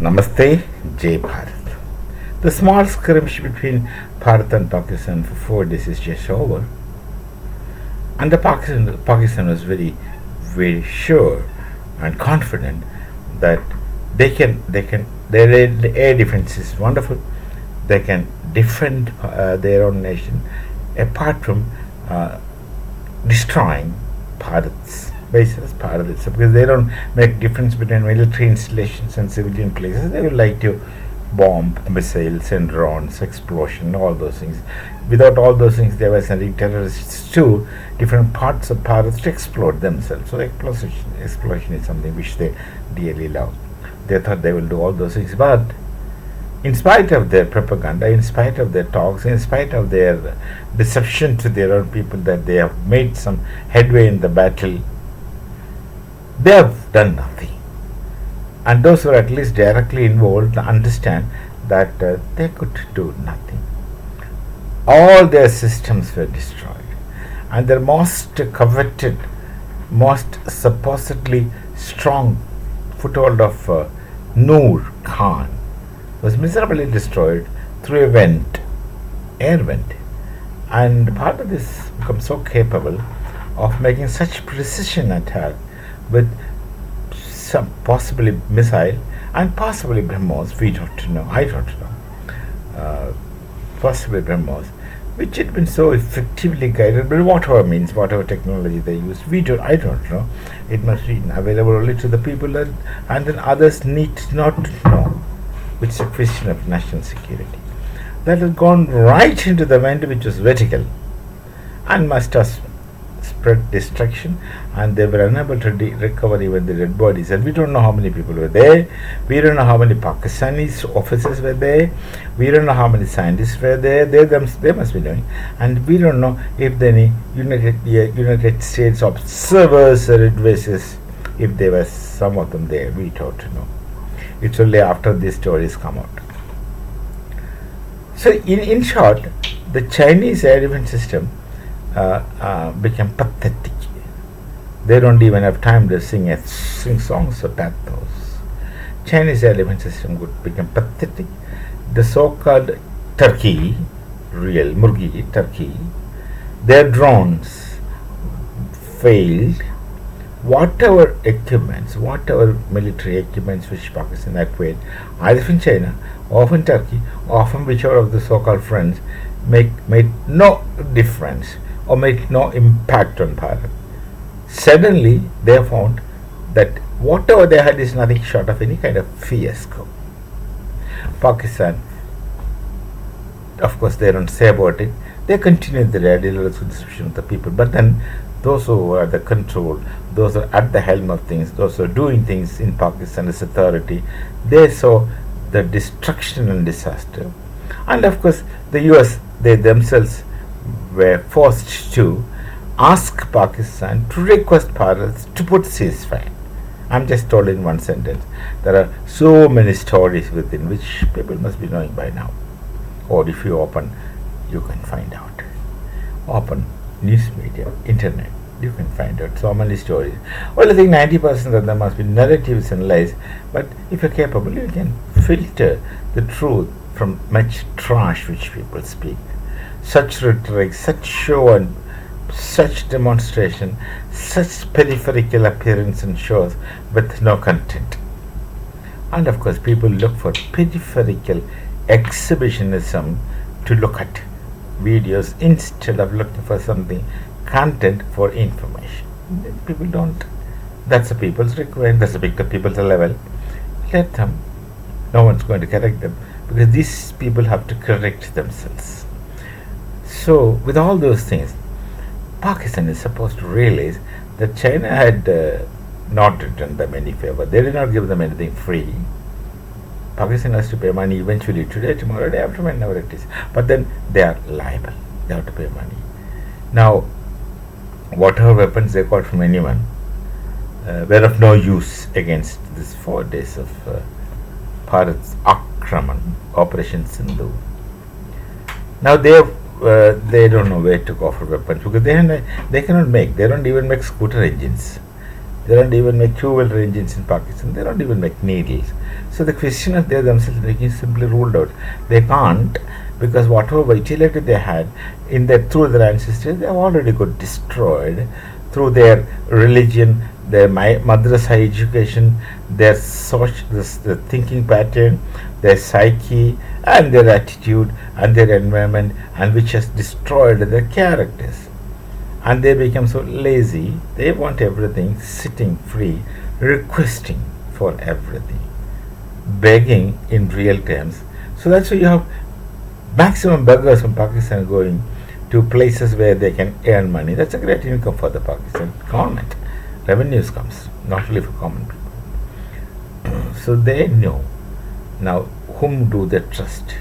Namaste, Jai Bharat. The small skirmish between Bharat and Pakistan for 4 days is just over, and Pakistan was very sure and confident that their air defense is wonderful. They can defend their own nation apart from destroying Bharat's bases, Bharat's, because they don't make difference between military installations and civilian places. They would like to bomb, missiles and drones, explosion, all those things. Without all those things, they were sending terrorists to different parts of Bharat to explode themselves. So explosion is something which they dearly love. They thought they will do all those things, but in spite of their propaganda, in spite of their talks, in spite of their deception to their own people that they have made some headway in the battle, they have done nothing. And those who are at least directly involved understand that they could do nothing. All their systems were destroyed, and their most coveted, most supposedly strong foothold of Noor Khan was miserably destroyed through a air vent. And Bharat has become so capable of making such precision attack with some possibly missile and possibly BrahMos. We don't know. I don't know. Possibly BrahMos, which had been so effectively guided, but whatever technology they use, I don't know. It must be available only to the people, and then others need not know. It's a question of national security. That has gone right into the vent, which was vertical, and must have spread destruction, and they were unable to recover even the dead bodies. And we don't know how many people were there. We don't know how many Pakistani officers were there. We don't know how many scientists were there. They must be knowing. And we don't know if any United States observers or advisors, if there were some of them there. We don't know. It's only after these stories come out. So in short, the Chinese air defense system became pathetic. They don't even have time to sing songs of pathos. Chinese air defense system would become pathetic. The so-called Turkey, real Murgi Turkey, their drones failed. Whatever military equipments which Pakistan acquired, either from China or from Turkey or from whichever of the so-called friends, made no difference or made no impact on Bharat. Suddenly, they found that whatever they had is nothing short of any kind of fiasco. Pakistan, of course, they don't say about it. They continue their ideological deception of the people, but then those who are at the control, those who are at the helm of things, those who are doing things in Pakistan as authority, they saw the destruction and disaster. And of course, the US, they themselves were forced to ask Pakistan to request Bharat to put ceasefire. I'm just told in one sentence. There are so many stories within which people must be knowing by now. Or if you open, you can find out. Open news media, internet, you can find out so many stories. Well, I think 90% of them must be narratives and lies, but if you're capable, you can filter the truth from much trash which people speak. Such rhetoric, such show and such demonstration, such peripheral appearance and shows with no content. And of course, people look for peripheral exhibitionism to look at videos instead of looking for something content for information. People don't. That's the people's requirement. That's the people's level. Let them. No one's going to correct them because these people have to correct themselves. So with all those things, Pakistan is supposed to realize that China had not done them any favor. They did not give them anything free. Pakistan has to pay money eventually, today, tomorrow, day after, whenever it is. But then they are liable. They have to pay money. Now, whatever weapons they got from anyone were of no use against this 4 days of Bharat's Akraman, Operation Sindhu. Now they don't know where to go for weapons because they cannot make. They don't even make scooter engines. They don't even make two-wheeler engines in Pakistan. They don't even make needles. So the questioners they themselves making simply ruled out. They can't, because whatever vitality they had in their through their ancestors, they have already got destroyed through their religion, their madrasa education, their the thinking pattern, their psyche, and their attitude and their environment, and which has destroyed their characters. And they become so lazy. They want everything sitting free, requesting for everything, begging in real terms. So that's why you have maximum beggars from Pakistan going to places where they can earn money. That's a great income for the Pakistan government. Revenues comes, not only for common people. So they know. Now, whom do they trust?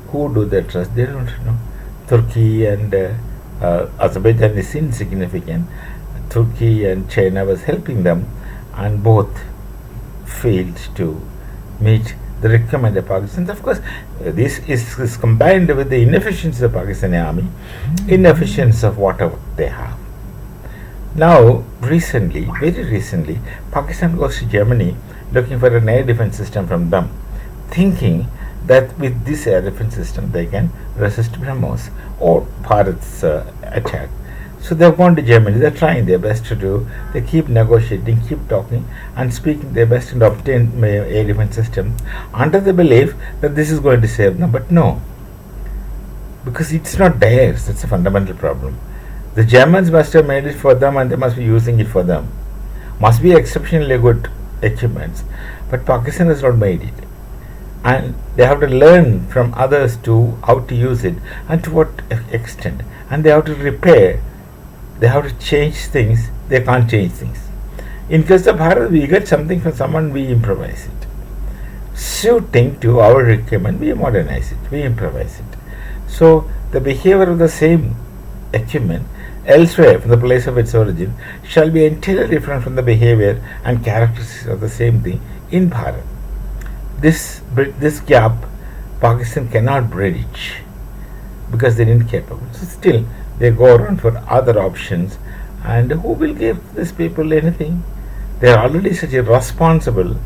Who do they trust? They don't know. Turkey and Azerbaijan is insignificant. Turkey and China was helping them, and both failed to meet the requirement of Pakistan. Of course, this is combined with the inefficiency of the Pakistani army, inefficiency of whatever they have. Now, recently, very recently, Pakistan goes to Germany looking for an air defense system from them, thinking that with this air defense system they can resist BrahMos or Bharat's attack. So they've gone to Germany, they're trying their best to do, they keep negotiating, keep talking and speaking their best and obtain air defense system under the belief that this is going to save them. But no, because it's not theirs, that's a fundamental problem. The Germans must have made it for them and they must be using it for them. Must be exceptionally good equipments, but Pakistan has not made it. And they have to learn from others to how to use it and to what extent. And they have to repair, they have to change things, they can't change things. In case of Bharat, we get something from someone, we improvise it. Suiting to our requirement, we modernize it, we improvise it. So the behavior of the same equipment elsewhere from the place of its origin shall be entirely different from the behavior and characteristics of the same thing in Bharat. This gap Pakistan cannot bridge because they're incapable. So still they go around for other options, and who will give these people anything? They are already such a irresponsible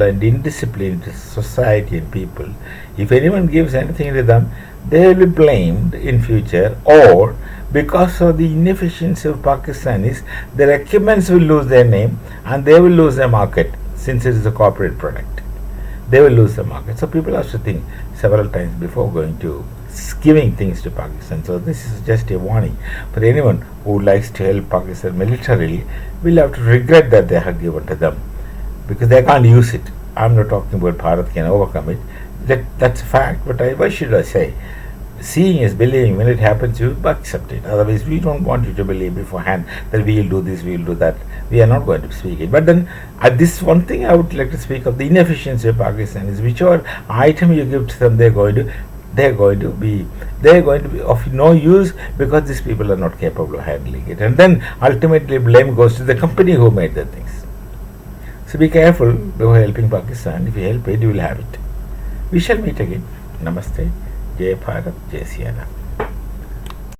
and indisciplined society and people. If anyone gives anything to them, they will be blamed in future, or because of the inefficiency of Pakistanis, their equipments will lose their name and they will lose their market, since it is a corporate product. They will lose the market. So people have to think several times before going to giving things to Pakistan. So this is just a warning for anyone who likes to help Pakistan militarily. Will have to regret that they have given to them, because they can't use it. I'm not talking about Bharat can overcome it. That's a fact. But why should I say? Seeing is believing. When it happens, you accept it. Otherwise, we don't want you to believe beforehand that we will do this, we will do that. We are not going to speak it. But then, this one thing I would like to speak of: the inefficiency of Pakistan is whichever item you give to them, they're going to be of no use, because these people are not capable of handling it. And then ultimately, blame goes to the company who made the things. So be careful before helping Pakistan. If you help it, you will have it. We shall meet again. Namaste. Jai Bharat, Jai Sri Ram.